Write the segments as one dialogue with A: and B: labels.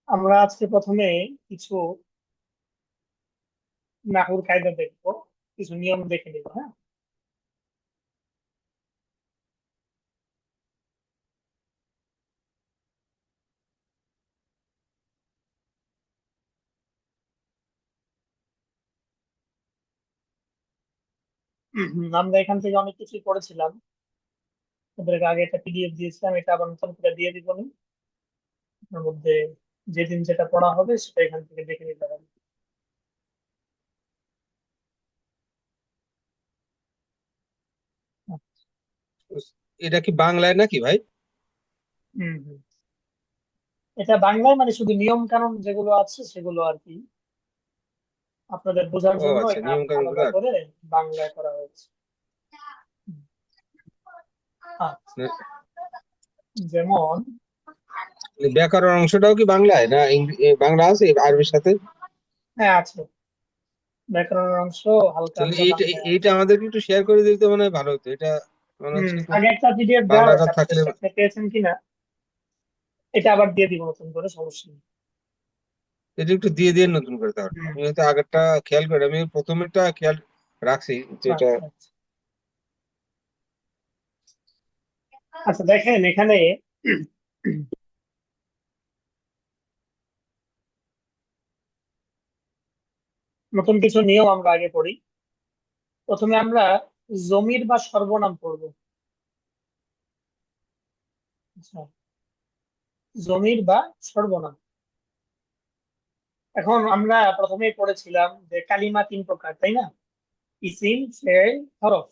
A: আমরা আজকে প্রথমে কিছু নাহুর কায়দা দেখবো, কিছু নিয়ম দেখে নিব। হ্যাঁ, আমরা এখান থেকে অনেক কিছু করেছিলাম। ওদেরকে আগে একটা পিডিএফ দিয়েছিলাম, এটা আবার নতুন করে দিয়ে দিব নি। ওর মধ্যে যেদিন যেটা পড়া হবে সেটা এখান থেকে দেখে নিতে হবে।
B: এটা কি বাংলায় নাকি ভাই?
A: হম হম, এটা বাংলায়, মানে শুধু নিয়ম কানুন যেগুলো আছে সেগুলো আর কি আপনাদের বোঝার
B: ও
A: জন্য
B: আচ্ছা,
A: এটা
B: নিয়ম কানুন
A: আলাদা
B: গুলা।
A: করে বাংলায় করা হয়েছে। হুম, আচ্ছা, যেমন
B: ব্যাকরণ অংশটাও কি বাংলায় না বাংলা আছে আরবির সাথে?
A: হ্যাঁ আছে, ব্যাকরণের অংশ হালকা
B: তাহলে
A: হালকা
B: এইটা
A: বাংলায়
B: এইটা
A: আছে।
B: আমাদেরকে একটু শেয়ার করে দিতে মনে হয় ভালো হতো এটা। মনে
A: হম,
B: হচ্ছে তো
A: আগে একটা পিডিএফ দেওয়া
B: বাংলাটা
A: হয়েছে, আপনাদের
B: থাকলে।
A: কাছে পেয়েছেন কিনা এটা আবার দিয়ে দিব নতুন করে, সমস্যা নেই।
B: এটা একটু দিয়ে দিয়ে নতুন করে, তাহলে
A: হুম,
B: আমি হয়তো আগেরটা খেয়াল করি, আমি প্রথমেরটা খেয়াল রাখছি যেটা।
A: আচ্ছা আচ্ছা। আচ্ছা দেখেন এখানে নতুন কিছু নিয়ম আমরা আগে পড়ি। প্রথমে আমরা জমির বা সর্বনাম পড়বো। আচ্ছা, জমির বা সর্বনাম। এখন আমরা প্রথমেই পড়েছিলাম যে কালিমা তিন প্রকার, তাই না? ইসিম, ফেল, হরফ।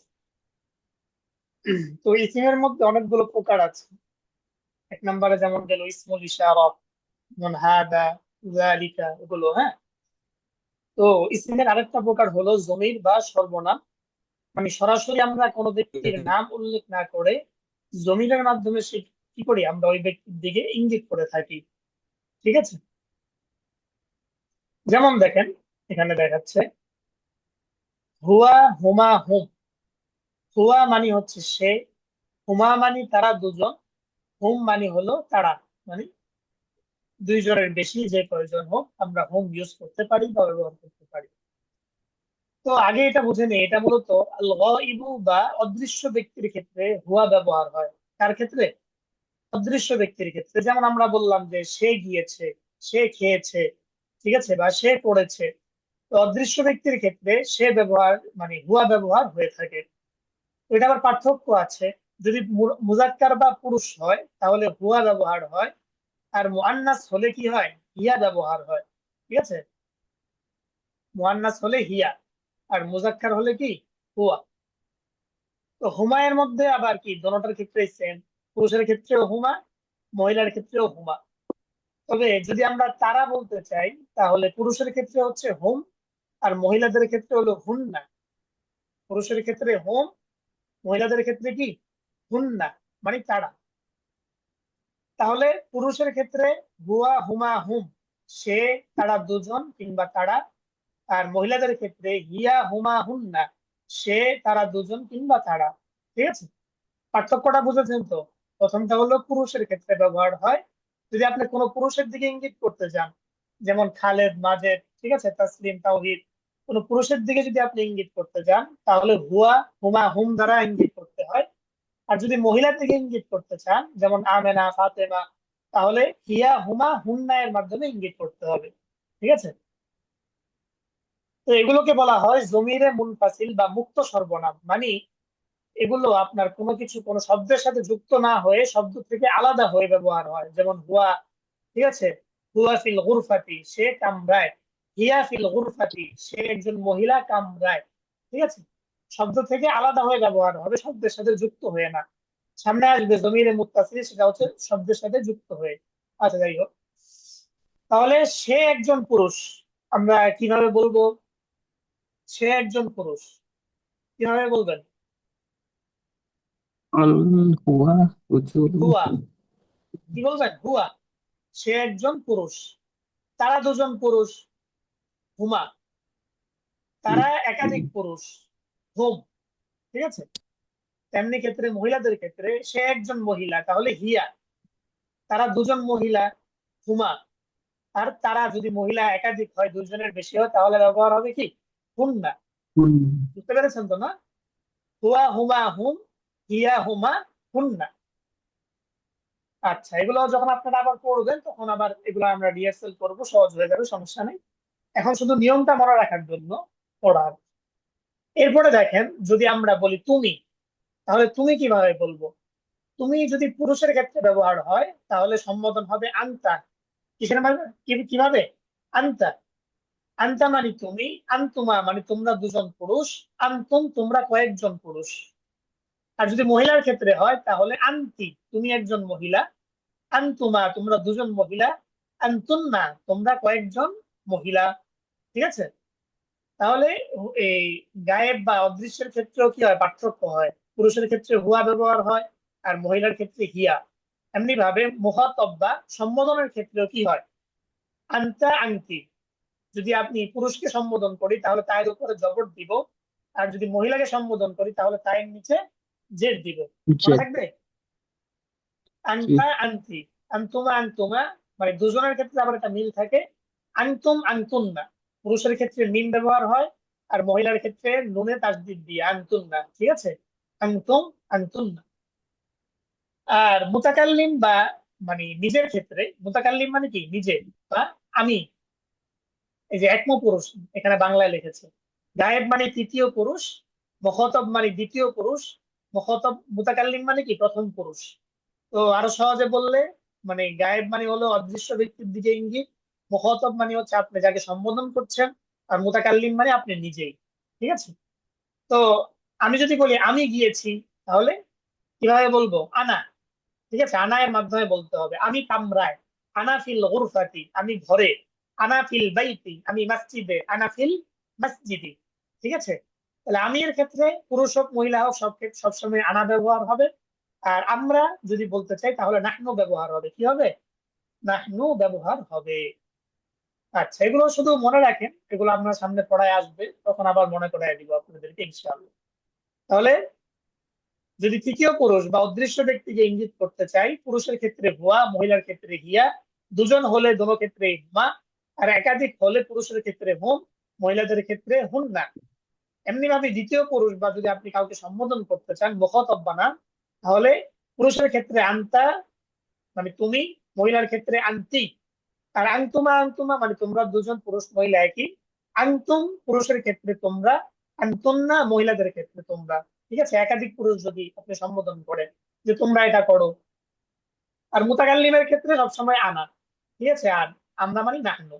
A: তো ইসিমের মধ্যে অনেকগুলো প্রকার আছে। এক নম্বরে যেমন গেল ইসমুল ইশারা, যেমন হাদা, যালিকা, এগুলো। হ্যাঁ, তো ইসিমের আরেকটা প্রকার হলো জমির বা সর্বনাম। মানে সরাসরি আমরা কোনো ব্যক্তির নাম উল্লেখ না করে জমিরের মাধ্যমে সে কি করি, আমরা ওই ব্যক্তির দিকে ইঙ্গিত করে থাকি। ঠিক আছে, যেমন দেখেন এখানে দেখাচ্ছে হুয়া, হুমা, হুম। হুয়া মানে হচ্ছে সে, হুমা মানে তারা দুজন, হুম মানে হলো তারা। মানে দুইজনের বেশি যে প্রয়োজন হোক আমরা হুম ইউজ করতে পারি বা ব্যবহার করতে পারি। তো আগে এটা বুঝে নেই, এটা মূলত আল গায়িবু বা অদৃশ্য ব্যক্তির ক্ষেত্রে হুয়া ব্যবহার হয়। কার ক্ষেত্রে? অদৃশ্য ব্যক্তির ক্ষেত্রে। যেমন আমরা বললাম যে সে গিয়েছে, সে খেয়েছে, ঠিক আছে, বা সে পড়েছে। তো অদৃশ্য ব্যক্তির ক্ষেত্রে সে ব্যবহার মানে হুয়া ব্যবহার হয়ে থাকে। তো এটা আবার পার্থক্য আছে। যদি মুজাক্কার বা পুরুষ হয় তাহলে হুয়া ব্যবহার হয়, আর মুআন্নাস হলে কি হয়, হিয়া ব্যবহার হয়। ঠিক আছে, মুআন্নাস হলে হিয়া, আর মুজাক্কার হলে কি, হুয়া। তো হুমায়ের মধ্যে আবার কি দোনোটার ক্ষেত্রে সেম, পুরুষের ক্ষেত্রেও হুমা, মহিলার ক্ষেত্রেও হুমা। তবে যদি আমরা তারা বলতে চাই তাহলে পুরুষের ক্ষেত্রে হচ্ছে হুম, আর মহিলাদের ক্ষেত্রে হলো হুন্না। পুরুষের ক্ষেত্রে হুম, মহিলাদের ক্ষেত্রে কি, হুন্না, মানে তারা। তাহলে পুরুষের ক্ষেত্রে হুয়া, হুমা, হুম, সে, তারা দুজন কিংবা তারা। আর মহিলাদের ক্ষেত্রে হিয়া, হুমা, হুন্না, সে, তারা দুজন কিংবা তারা। ঠিক আছে, পার্থক্যটা বুঝেছেন তো? প্রথমটা হলো পুরুষের ক্ষেত্রে ব্যবহার হয়, যদি আপনি কোনো পুরুষের দিকে ইঙ্গিত করতে চান, যেমন খালেদ, মাজেদ, ঠিক আছে, তাসলিম, তাওহিদ, কোনো পুরুষের দিকে যদি আপনি ইঙ্গিত করতে চান তাহলে হুয়া, হুমা, হুম দ্বারা ইঙ্গিত করতে হয়। আর যদি মহিলার দিকে ইঙ্গিত করতে চান, যেমন আমেনা, ফাতেমা, তাহলে হিয়া, হুমা, হুন্না এর মাধ্যমে ইঙ্গিত করতে হবে। ঠিক আছে, তো এগুলোকে বলা হয় জমিরে মুনফাসিল বা মুক্ত সর্বনাম। মানে এগুলো আপনার কোনো কিছু কোনো শব্দের সাথে যুক্ত না হয়ে শব্দ থেকে আলাদা হয়ে ব্যবহার হয়। যেমন হুয়া, ঠিক আছে, হুয়া ফিল গুরফাতি, সে কামরায়। হিয়া ফিল গুরফাতি, সে একজন মহিলা কামরায়। ঠিক আছে, শব্দ থেকে আলাদা হয়ে ব্যবহার হবে, শব্দের সাথে যুক্ত হয়ে না। সামনে আসবে জমিরে মুত্তাসিল, সেটা হচ্ছে শব্দের সাথে যুক্ত হয়ে। আচ্ছা যাই হোক, তাহলে সে একজন পুরুষ আমরা কিভাবে বলবো? সে একজন পুরুষ কিভাবে বলবেন?
C: আল হুয়া
A: হুয়া,
C: রজুলুন।
A: কি বলবেন? হুয়া, সে একজন পুরুষ। তারা দুজন পুরুষ, হুমা। তারা একাধিক পুরুষ, হুম। ঠিক আছে, তেমনি ক্ষেত্রে মহিলাদের ক্ষেত্রে সে একজন মহিলা, তাহলে হিয়া। তারা দুজন মহিলা, হুমা। আর তারা যদি মহিলা একাধিক হয়, দুইজনের বেশি হয়, তাহলে ব্যবহার হবে কি হুন্না।
C: হুম।
A: বুঝতে পেরেছেন তো না? হুয়া হুমা হুম, হিয়া হুমা হুন্না। আচ্ছা, এগুলো যখন আপনারা আবার পড়বেন তখন আবার এগুলো আমরা রিহার্সাল করবো, সহজ হয়ে যাবে, সমস্যা নেই। এখন শুধু নিয়মটা মনে রাখার জন্য পড়ার। এরপরে দেখেন, যদি আমরা বলি তুমি, তাহলে তুমি কিভাবে বলবো? তুমি যদি পুরুষের ক্ষেত্রে ব্যবহার হয় তাহলে সম্বোধন হবে আন্তা। কিসের মানে কিভাবে? আন্তা। আন্তা মানে তুমি, আন্তুমা মানে তোমরা দুজন পুরুষ, আন্তুম তোমরা কয়েকজন পুরুষ। আর যদি মহিলার ক্ষেত্রে হয় তাহলে আন্তি তুমি একজন মহিলা, আন্তুমা তোমরা দুজন মহিলা, আন্তুন্না তোমরা কয়েকজন মহিলা। ঠিক আছে? তাহলে এই গায়েব বা অদৃশ্যের ক্ষেত্রেও কি হয়, পার্থক্য হয়। পুরুষের ক্ষেত্রে হুয়া ব্যবহার হয় আর মহিলার ক্ষেত্রে হিয়া। এমনি ভাবে মুখাতাব বা সম্বোধনের ক্ষেত্রেও কি হয়, আনতা আনতি। যদি আপনি পুরুষকে সম্বোধন করি তাহলে তায়ের উপরে জবর দিব, আর যদি মহিলাকে সম্বোধন করি তাহলে তায়ের নিচে জের দিব।
C: বুঝছে।
A: মনে থাকবে? আনতা আনতি, আনতুমা আনতুমা, মানে দুজনের ক্ষেত্রে আবার একটা মিল থাকে। আনতুম আনতুন্না, পুরুষের ক্ষেত্রে মিম ব্যবহার হয়, আর মহিলার ক্ষেত্রে নুনে তাসদিদ দিয়ে আনতুন্না। ঠিক আছে? আনতুম আনতুন্না। আর মুতাকাল্লিম বা মানে নিজের ক্ষেত্রে, মুতাকাল্লিম মানে কি নিজে বা আমি, এই যে একম পুরুষ এখানে বাংলায় লিখেছে। গায়েব মানে তৃতীয় পুরুষ, মুখাতাব মানে দ্বিতীয় পুরুষ, মুখাতাব মুতাকাল্লিম মানে কি প্রথম পুরুষ। তো আরো সহজে বললে, মানে গায়েব মানে হলো অদৃশ্য ব্যক্তির দিকে ইঙ্গিত, মুখাতাব মানে হচ্ছে আপনি যাকে সম্বোধন করছেন, আর মুতাকাল্লিম মানে আপনি নিজেই। ঠিক আছে? তো আমি যদি বলি আমি গিয়েছি, তাহলে কিভাবে বলবো? আনা। ঠিক আছে? আনা এর মাধ্যমে বলতে হবে। আমি কামরায়, আনা ফিল গুরফাতি আমি ঘরে, আনা ফিল বাইতি আমি মসজিদে, আনা ফিল মসজিদি। ঠিক আছে? তাহলে আমি এর ক্ষেত্রে পুরুষ হোক মহিলা হোক সবসময় আনা ব্যবহার হবে। আর আমরা যদি বলতে চাই তাহলে নাহনু ব্যবহার হবে। কি হবে? নাহনু ব্যবহার হবে। আচ্ছা, এগুলো শুধু মনে রাখেন, এগুলো আপনার সামনে পড়ায় আসবে, তখন আবার মনে করাই দিব আপনাদেরকে ইনশাআল্লাহ। তাহলে যদি তৃতীয় পুরুষ বা অদৃশ্য ব্যক্তিকে ইঙ্গিত করতে চাই, পুরুষের ক্ষেত্রে হুয়া, মহিলার ক্ষেত্রে হিয়া, দুজন হলে দোনো ক্ষেত্রে হুমা, আর একাধিক হলে পুরুষের ক্ষেত্রে হুম, মহিলাদের ক্ষেত্রে হুন্না। এমনি ভাবে দ্বিতীয় পুরুষ বা যদি আপনি কাউকে সম্বোধন করতে চান মুখাতাব বানান, তাহলে পুরুষের ক্ষেত্রে আন্তা মানে তুমি, মহিলার ক্ষেত্রে আন্তি। আর আন্তুমা আন্তুমা মানে তোমরা দুজন পুরুষ মহিলা একই। আন্তুম পুরুষের ক্ষেত্রে তোমরা, আন্তুন্না মহিলাদের ক্ষেত্রে তোমরা। ঠিক আছে? একাধিক পুরুষ যদি আপনি সম্বোধন করেন যে তোমরা এটা করো। আর মুতাকাল্লিমের ক্ষেত্রে সবসময় আনা। ঠিক আছে? আর আমরা মানে নাহনু।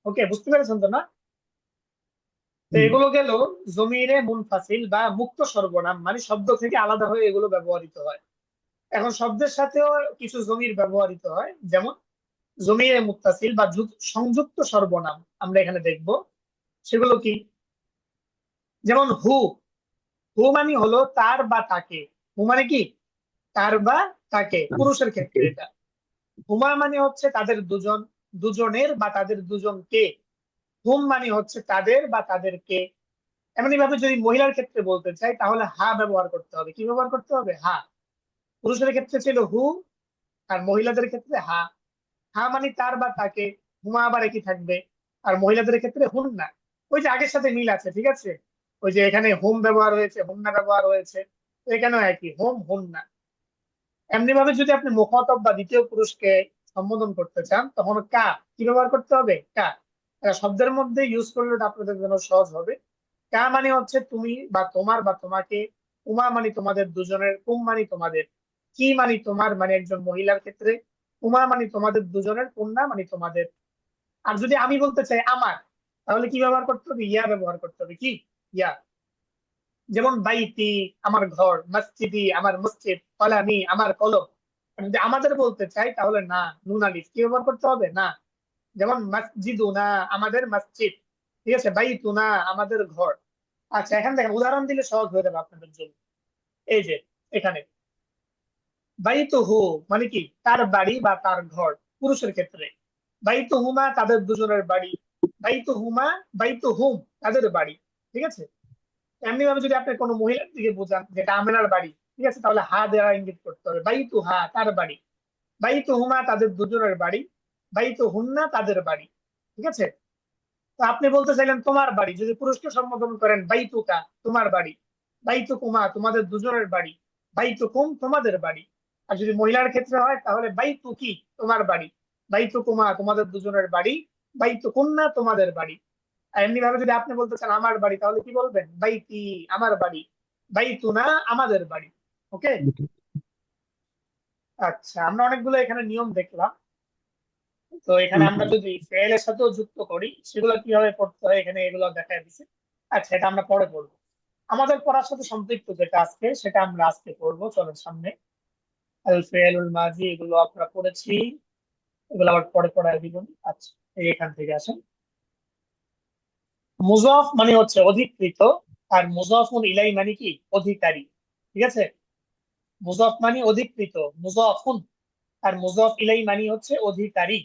A: ওকে, বুঝতে পেরেছেন তো না? তো
C: হুম।
A: এগুলো গেল জমিরে মুনফাসিল বা মুক্ত সর্বনাম, মানে শব্দ থেকে আলাদা হয়ে এগুলো ব্যবহৃত হয়। এখন শব্দের সাথেও কিছু জমির ব্যবহৃত হয়, যেমন জমিরে মুত্তাসিল বা সংযুক্ত সর্বনাম আমরা এখানে দেখব। সেগুলো কি? যেমন হু, হু মানে হলো তার বা তাকে। হু মানে কি? তার বা তাকে, পুরুষের ক্ষেত্রে এটা। হুমা মানে হচ্ছে তাদের দুজন, দুজনের বা তাদের দুজনকে। হুম মানে হচ্ছে তাদের বা তাদেরকে। এমনি ভাবে যদি মহিলার ক্ষেত্রে বলতে চাই তাহলে হা ব্যবহার করতে হবে। কি ব্যবহার করতে হবে? হা। পুরুষের ক্ষেত্রে ছিল হু, আর মহিলাদের ক্ষেত্রে হা। হা মানে তার বা তাকে, হুমা আবার একই থাকবে। আর মহিলাদের ক্ষেত্রে হুন্না। ওই যে আগের সাথে মিল আছে। ঠিক আছে? ওই যে এখানে হোম ব্যবহার হয়েছে, হুন্না ব্যবহার হয়েছে, তো এখানেও একই, হোম হুন্না। এমনি ভাবে যদি আপনি মুখাতব বা দ্বিতীয় পুরুষকে সম্বোধন করতে চান তখন কা। কি ব্যবহার করতে হবে? কা। এটা শব্দের মধ্যে ইউজ করলে ওটা আপনাদের জন্য সহজ হবে। কা মানে হচ্ছে তুমি বা তোমার বা তোমাকে, উমা মানে তোমাদের দুজনের, কুম মানে তোমাদের, কি মানে তোমার মানে একজন মহিলার ক্ষেত্রে, উমা মানে তোমাদের দুজনের, কুন্না মানে তোমাদের। আর যদি আমি বলতে চাই আমার, তাহলে কি ব্যবহার করতে হবে? ইয়া ব্যবহার করতে হবে। কি? ইয়া। যেমন বাইতি আমার ঘর, মসজিদি আমার মসজিদ, কলামি আমার কলম। আর যদি আমাদের বলতে চাই তাহলে না, নুন আলিফ। কি ব্যবহার করতে হবে? না। যেমন মসজিদুনা আমাদের মসজিদ। ঠিক আছে? বাইতুনা আমাদের ঘর। আচ্ছা, এখান থেকে উদাহরণ দিলে সহজ হয়ে যাবে আপনাদের জন্য। এই যে এখানে বাইতুহু মানে কি? তার বাড়ি বা তার ঘর, পুরুষের ক্ষেত্রে। বাইতুহুমা তাদের দুজনের বাড়ি। বাইতুহুমা বাইতুহুম তাদের বাড়ি। ঠিক আছে? এমনি ভাবে যদি আপনি কোনো মহিলার দিকে বোঝান যেটা আমেনার বাড়ি, ঠিক আছে, তাহলে হা দেওয়া ইঙ্গিত করতে হবে। বাইতু হা তার বাড়ি, বাইতু হুমা তাদের দুজনের বাড়ি, বাইতু হুন্না তাদের বাড়ি, ঠিক আছে। তো আপনি বলতে চাইলেন তোমার বাড়ি, যদি পুরুষকে সম্বোধন করেন বাইতুকা তোমার বাড়ি, বাইতুকুমা তোমাদের দুজনের বাড়ি, বাইতুকুম তোমাদের বাড়ি। আর যদি মহিলার ক্ষেত্রে হয় তাহলে বাইতুকি তোমার বাড়ি, বাইতুকুমা তোমাদের দুজনের বাড়ি, বাইতুকুন্না তোমাদের বাড়ি। আর এমনি ভাবে যদি আপনি বলতে চান আমার বাড়ি, তাহলে কি বলবেন? বাইতি আমার বাড়ি, বাইতুনা আমাদের বাড়ি। ওকে। আচ্ছা, আমরা অনেকগুলো এখানে নিয়ম দেখলাম। তো এখানে আমরা যদি ফেল এর সাথেও যুক্ত করি, সেগুলো কিভাবে পড়তে হয় এখানে এগুলো দেখা দিচ্ছে। আচ্ছা, এটা আমরা পরে পড়বো। আমাদের পড়ার সাথে সম্পৃক্ত যেটা আজকে, সেটা আমরা আজকে পড়বো। চলেন সামনে। আল ফেলুল মাজি এগুলো আমরা পড়েছি, এগুলো আবার পরে পড়ায় দিব। আচ্ছা, এই এখান থেকে আসেন। মুজাফ মানে হচ্ছে অধিকৃত, আর মুজাফুন ইলাই মানে কি? অধিকারী। ঠিক আছে। মুজাফ মানে অধিকৃত, মুজাফুন, আর মুজাফ ইলাই মানে হচ্ছে অধিকারী।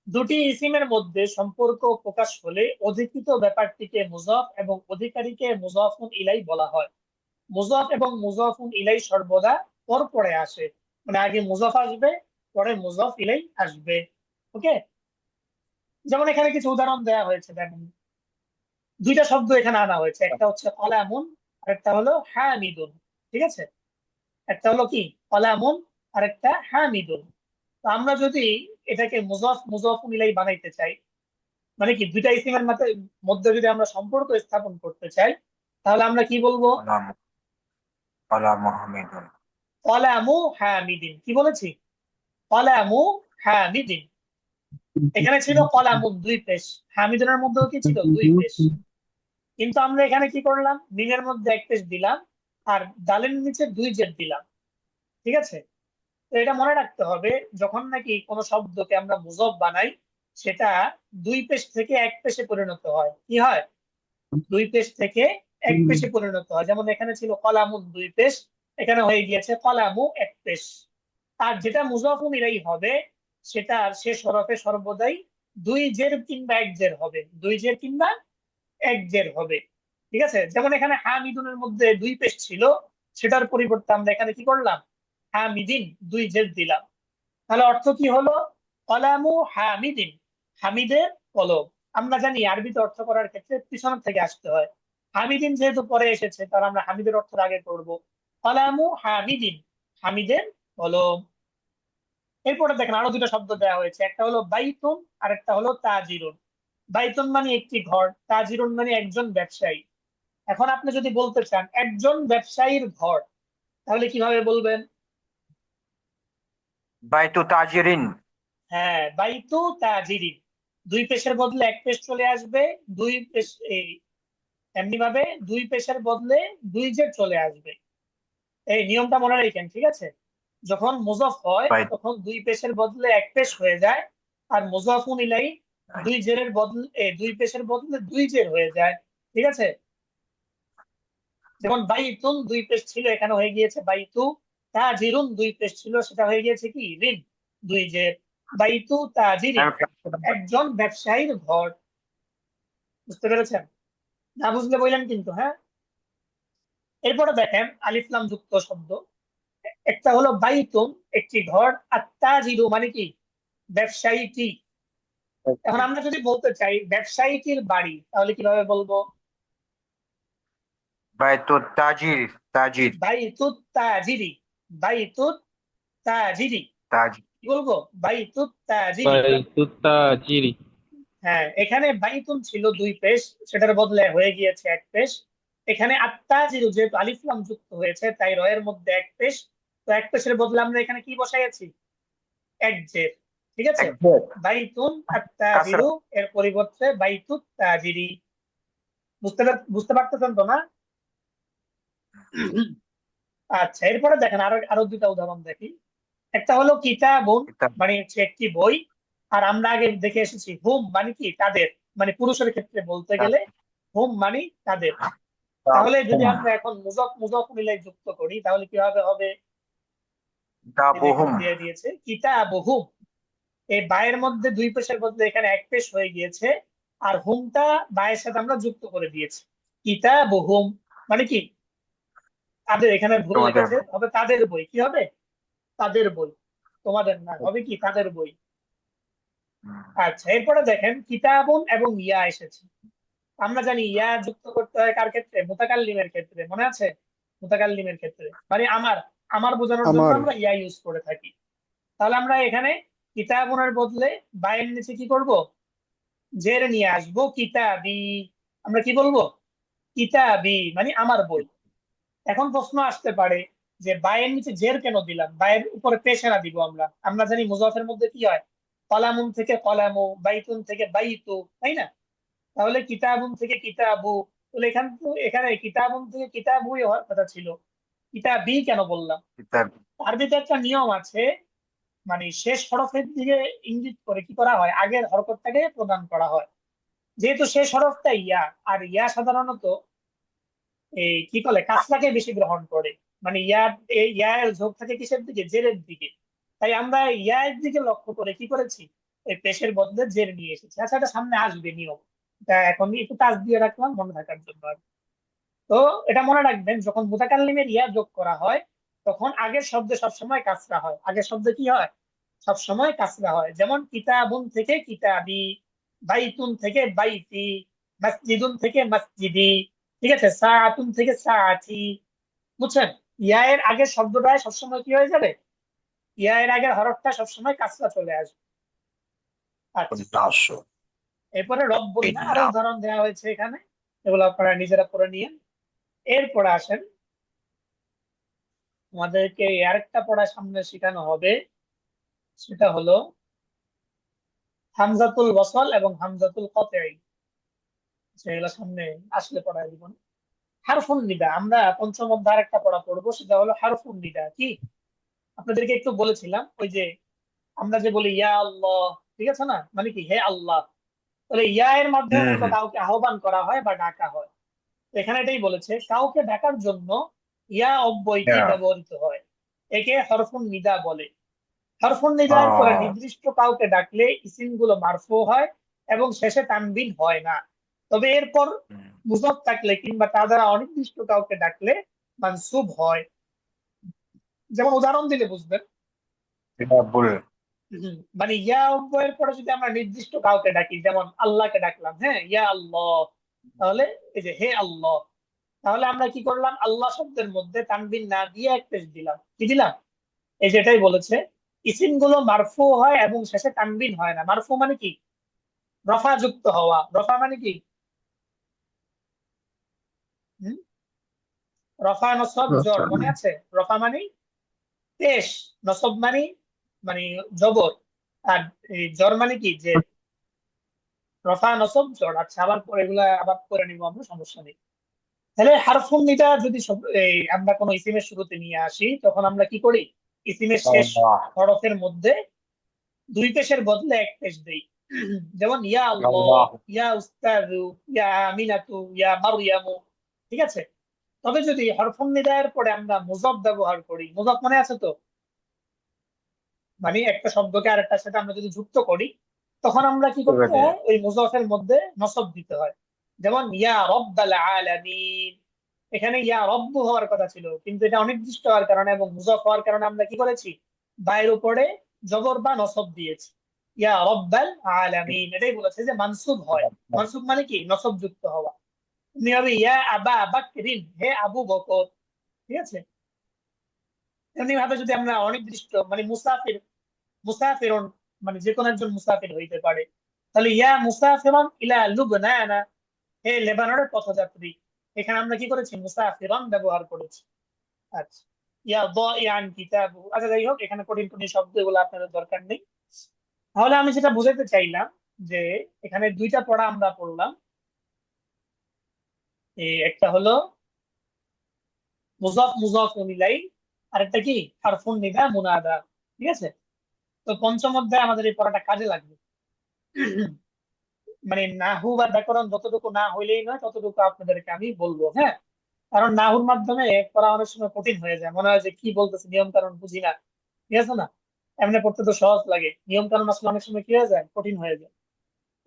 A: দুটি ইসিমের মধ্যে সম্পর্ক প্রকাশ হলে অধিকৃত ব্যাপারটিকে মুজাফ এবং অধিকারীকে মুজাফুন ইলাই বলা হয়। মুজাফ এবং মুজাফুন ইলাই সর্বদা পর পরে আসে, মানে আগে মুজাফ আসবে, পরে মুজাফ ইলাই আসবে। ওকে। যেমন এখানে কিছু উদাহরণ দেওয়া হয়েছে, দেখেন দুইটা শব্দ এখানে আনা হয়েছে, একটা হচ্ছে কলামুন আর একটা হলো হামিদুন। ঠিক আছে। একটা হলো কি? কলামুন, আর একটা হামিদুন। তো আমরা যদি এটাকে মুজাফ মুজাফুন ইলাই বানাইতে চাই, মানে কি দুইটা ইসিমের মধ্যে যদি আমরা সম্পর্ক স্থাপন করতে চাই, তাহলে আমরা কি বলবো?
C: কলাম কলাম হামিদুন।
A: কলামু হামিদিন। কি বলেছি? কলামু হামিদিন। এখানে ছিল কলামুন দুই পেশ, হামিদুনের মধ্যেও কি ছিল? দুই পেশ। কিন্তু আমরা এখানে কি করলাম? মিমের মধ্যে এক পেশ দিলাম, আর দালের নিচে দুই জেড দিলাম। ঠিক আছে। তো এটা মনে রাখতে হবে, যখন নাকি কোনো শব্দকে আমরা মুজফ বানাই, সেটা দুই পেশ থেকে এক পেশে পরিণত হয়। কি হয়? দুই পেশ থেকে এক পেশে পরিণত হয়। যেমন এখানে ছিল কলামুন দুই পেশ, এখানে হয়ে গিয়েছে কলামু এক পেশ। আর যেটা মুজাফুন ইলাইহি হবে, সেটা শেষ হরফে সর্বদাই দুই জের কিংবা এক জের হবে, দুই জের কিংবা এক জের হবে। ঠিক আছে। যেমন এখানে হামিদুনের মধ্যে দুই পেশ ছিল, সেটার পরিবর্তে আমরা এখানে কি করলাম? হামিদিন দুই জের দিলাম। তাহলে অর্থ কি হলো? কলামু হামিদিন, হামিদের কলম। আমরা জানি আরবিতে অর্থ করার ক্ষেত্রে পিছন থেকে আসতে হয়। হামিদিন যেহেতু পরে এসেছে, তাহলে আমরা হামিদের অর্থ আগে করব। কলামু হামিদিন, হামিদের কলম। এরপরে দেখেন আরো দুটো শব্দ দেওয়া হয়েছে, একটা হলো বাইতুন আর একটা হলো তাজিরুন। বাইতুন মানে একটি ঘর, তাজিরুন মানে একজন ব্যবসায়ী। এখন আপনি যদি বলতে চান একজন ব্যবসায়ীর ঘর, তাহলে কিভাবে বলবেন?
C: বাইতু তাজিরিন।
A: হ্যাঁ, বাইতু তাজিরিন। দুই পেশের বদলে এক পেশ চলে আসবে, দুই পেশ এমনি ভাবে দুই পেশের বদলে দুই জেড চলে আসবে। এই নিয়মটা মনে রাখেন, ঠিক আছে। যখন মুজাফ হয়
C: বাইত
A: তখন দুই পেশের বদলে এক পেশ হয়ে যায়, আর মুজাফুন ইলাই দুই জেরের বদলে দুই পেশের বদলে দুই জের হয়ে যায়। ঠিক আছে। যেমন বাইতুন দুই পেশ ছিল, এখানে হয়ে গিয়েছে বাইতু। তাজিরুন দুই পেশ ছিল, সেটা হয়ে গিয়েছে কি? রিন দুই জের। বাইতু তাজিরিন, একজন ব্যবসায়ীর ঘর। বুঝতে পেরেছেন? না বুঝলে বললেন কিন্তু, হ্যাঁ। এরপরে দেখেন আলিফ লাম যুক্ত শব্দ, একটা হলো বাইতুন একটি ঘর, আর তাজিরু মানে কি? ব্যবসায়ীটি। এখন আমরা যদি বলতে চাই ব্যবসায়ীটির বাড়ি, তাহলে কিভাবে বলবো?
C: বাইতু তাজির তাজির
A: বাইতুত তাজিরি, বাইতুত তাজিরি।
C: তাজির।
A: কি বলবো? বাইতুত তাজিরি।
D: বাইতুত্তাজিরি।
A: হ্যাঁ, এখানে বাইতুন ছিল দুই পেশ, সেটার বদলে হয়ে গিয়েছে এক পেশ। এখানে আত্তাজিরু যেহেতু আলিফ লাম যুক্ত হয়েছে, তাই রয়ের মধ্যে এক পেশ। তো এক পেশের বদলে আমরা এখানে কি বসাইছি? এক জের। ঠিক আছে।
C: একবার
A: বাইতুন
C: কাসরা।
A: আত্তাজিরু এর পরিবর্তে বাইতুত তাজিরি। বুঝতে পারতেছেন তো, না? আচ্ছা, এরপরে দেখেন আরো আরো দুইটা উদাহরণ দেখি। একটা হলো কিতাবুন,
C: কিতাব
A: মানে হচ্ছে একটি বই। আর আমরা আগে দেখে এসেছি হুম মানে কি? তাদের। মানে পুরুষের ক্ষেত্রে বলতে গেলে হুম মানে তাদের। তাহলে যদি
C: কিতাবুহুম
A: আমরা এখন মুজাফ মুজাফ মিলাই যুক্ত করি, তাহলে কিভাবে হবে? এই যে এখানে
C: কিতাবুহুম।
A: দিয়ে দিয়েছে কিতাবুহুম। এই বায়ের মধ্যে দুই পেশের বদলে এখানে এক পেশ হয়ে গিয়েছে, আর হুমটা বায়ের সাথে আমরা যুক্ত করে দিয়েছি। কিতাবুহুম মানে কি? তাদের। এখানে ভুল
C: তোমাদের
A: লেগেছে, হবে তাদের বই। কি হবে? তাদের বই। তোমাদের না, হবে কি তাদের বই।
C: হুম,
A: আচ্ছা, এরপরে দেখেন কিতাবুন এবং ইয়া এসেছে। আমরা জানি ইয়া যুক্ত করতে হয় কার ক্ষেত্রে? মুতাকাল্লিমের ক্ষেত্রে, মনে আছে? মুতাকাল্লিমের ক্ষেত্রে মানে আমার আমার বোঝানোর জন্য
D: আমার
A: আমরা ইয়া ইউজ করে থাকি। তাহলে আমরা এখানে কিতাবুনের বদলে বায়ের নিচে কি করব? জের নিয়ে আসবো, কিতাবি। আমরা কি বলবো? কিতাবি মানে আমার বই। এখন প্রশ্ন আসতে পারে যে বায়ের নিচে জের কেন দিলাম, বায়ের উপরে পেশেরা দিব আমরা? আমরা জানি মুজাফের মধ্যে কি হয়, কলামুন থেকে কলামু, বাইতুন থেকে বাইতু, তাই না? তাহলে কিতাবুন থেকে কিতাবু, তাহলে এখানে কিতাবুন থেকে কিতাবুই হওয়ার কথা ছিল, কিতাবি কেন বললাম?
C: কিতাব।
A: আরবিতে একটা নিয়ম আছে, মানে শেষ হরফের দিকে ইঙ্গিত করে কি করা হয়, আগের হরফটাকে প্রদান করা হয়। যেহেতু শেষ হরফটা ইয়া, আর ইয়া সাধারণত এই কি বলে কাসরাকে বেশি গ্রহণ করে, মানে ইয়া এর ঝোঁক থাকে কিসের দিকে? জেরের দিকে। তাই আমরা ইয়া এর দিকে লক্ষ্য করে কি করেছি, এই পেশের বদলে জের নিয়ে এসেছি। আচ্ছা, এটা সামনে আসবে নিয়ম, এটা এখন একটু টাচ দিয়ে রাখলাম মনে থাকার জন্য আর কি। তো এটা মনে রাখবেন, যখন মুতাকাল্লিমের ইয়া যোগ করা হয় তখন আগের শব্দে সবসময় কাসরা হয়। আগের শব্দে কি হয়? সবসময় কাসরা হয়। যেমন কিতাবুন থেকে কিতাবি, বাইতুন থেকে বাইতি, মসজিদুন থেকে মসজিদি, ঠিক আছে, সাআতুন থেকে সাআতি। বুঝছেন? ইয়া এর আগের শব্দটা সবসময় কি হয়ে যাবে? ইয়া এর আগের হরফটা সবসময় কাসরা চলে আসবে। আচ্ছা, এরপরে রব্বুন না আরো উদাহরণ দেওয়া হয়েছে এখানে, এগুলো আপনারা নিজেরা পড়ে নিয়েন। এরপরে আসেন, আমাদেরকে আরেকটা পড়া সামনে শেখানো হবে, সেটা হলো হামজাতুল ওয়াসল এবং হামজাতুল কতঈ। সেগুলো সামনে আসলে পড়ায় দিব না। হারফুন নিদা, আমরা পঞ্চম অধ্যায় আরেকটা পড়া পড়বো, সেটা হলো হারফুন নিদা। কি আপনাদেরকে একটু বলেছিলাম, ওই যে আমরা যে বলি ইয়া আল্লাহ, ঠিক আছে না, মানে কি হে আল্লাহ, তাহলে ইয়া এর মাধ্যমে
C: হুম
A: মূলত
C: হুম
A: কাউকে আহ্বান করা হয় বা ডাকা হয়। তো এখানে এটাই বলেছে, কাউকে ডাকার জন্য ইয়া অব্যয়টি
C: ইয়া।
A: ব্যবহৃত হয়, একে হরফুন নিদা বলে। হরফুন নিদার পরে
C: ও,
A: নির্দিষ্ট কাউকে ডাকলে ইসিম গুলো মারফু হয় এবং শেষে তানবিন হয় না। তবে এরপর
C: হুম,
A: মুযাফ থাকলে কিংবা তা দ্বারা অনির্দিষ্ট কাউকে ডাকলে মানসুব হয়। যেমন উদাহরণ দিলে বুঝবেন।
C: কিতাবুল।
A: মানে ইয়া অব্যয়ের পরে যদি আমরা নির্দিষ্ট কাউকে ডাকি, যেমন আল্লাহকে ডাকলাম, হ্যাঁ ইয়া আল্লাহ, তাহলে এই যে হে আল্লাহ, তাহলে আমরা কি করলাম? আল্লাহ শব্দের মধ্যে তানবিন না দিয়ে এক পেশ দিলাম। কি দিলাম? এই যেটাই বলেছে, ইসিম গুলো মারফু হয় এবং শেষে তানবিন হয় না। মারফু মানে কি? রফা যুক্ত হওয়া। রফা মানে কি? হুম? রফা নসব জর, মনে আছে? রফা মানে পেশ, নসব মানে মানে জবর, আর এই জর মানে কি? যে রফা নসব জর। আচ্ছা, আবার পরে এগুলা আবার করে নিবো আমরা, সমস্যা নেই। তাহলে হারফুন নিদা যদি আমরা কোনো ইসিমের শুরুতে নিয়ে আসি, তখন আমরা কি করি? ইসিমের শেষ
C: আল্লাহ।
A: হরফের মধ্যে দুই পেশের বদলে এক পেশ দেই। যেমন ইয়া আল্লাহ,
C: আল্লাহ।
A: ইয়া উস্তাদু, ইয়া আমিনাতু, ইয়া মারইয়ামু, ঠিক আছে? তবে যদি হরফুন নিদায়ের পরে আমরা মুযাফ ব্যবহার করি, মুযাফ মনে আছে তো, মানে একটা শব্দকে আরেকটার সাথে আমরা যদি যুক্ত করি, তখন আমরা কি
C: ঠিক
A: করতে
C: আছে।
A: হয়? ওই মুযাফের মধ্যে নসব দিতে হয়। যেমন ইয়া রব্বাল আলামিন, এখানে ইয়া রব্বু হওয়ার কথা ছিল, কিন্তু এটা অনির্দিষ্ট হওয়ার কারণে এবং মুযাফ হওয়ার কারণে আমরা কি করেছি? বায়ের উপরে জবর বা নসব দিয়েছি। ইয়া রব্বাল আলামিন, এটাই বলেছে যে মানসুব হয়। মানসুব মানে কি? নসব যুক্ত হওয়া। তুমি হবে ইয়া আবা বাকরিন, হে আবু বকর, ঠিক আছে? এমনি ভাবে যদি আমরা অনির্দিষ্ট মানে মুসাফিরুন, মানে যে কোনো একজন মুসাফির হইতে পারে, তাহলে ইয়া মুসাফিরুন ইলা লুবনানা, হে লেবাননের পথযাত্রী। এখানে আমরা কি করেছি? মুসাফিরুন ব্যবহার করেছি। আচ্ছা, ইয়া দাইআন কিতাবু। আচ্ছা, যাই হোক, এখানে কঠিন কঠিন শব্দ এগুলো আপনাদের দরকার নেই। তাহলে আমি যেটা বুঝাতে চাইলাম, যে এখানে দুইটা পড়া আমরা পড়লাম। একটা হলো মুজাফ মুজাফ ইলাই, আর একটা কি হারফুন নিদা মুনাদা, ঠিক আছে? তো পঞ্চম অধ্যায়ে আমাদের এই পড়াটা কাজে লাগবে। মানে নাহু বা ব্যাকরণ যতটুকু না হইলেই নয়, ততটুকু আপনাদেরকে আমি বলবো, হ্যাঁ। কারণ নাহুর মাধ্যমে পড়া অনেক সময় কঠিন হয়ে যায়, মনে হয় যে কি বলতেছে, নিয়ম কানুন বুঝি না, ঠিক আছে না? এমনি পড়তে তো সহজ লাগে, নিয়ম কানুন আসলে অনেক সময় কি হয়ে যায়, কঠিন হয়ে যায়।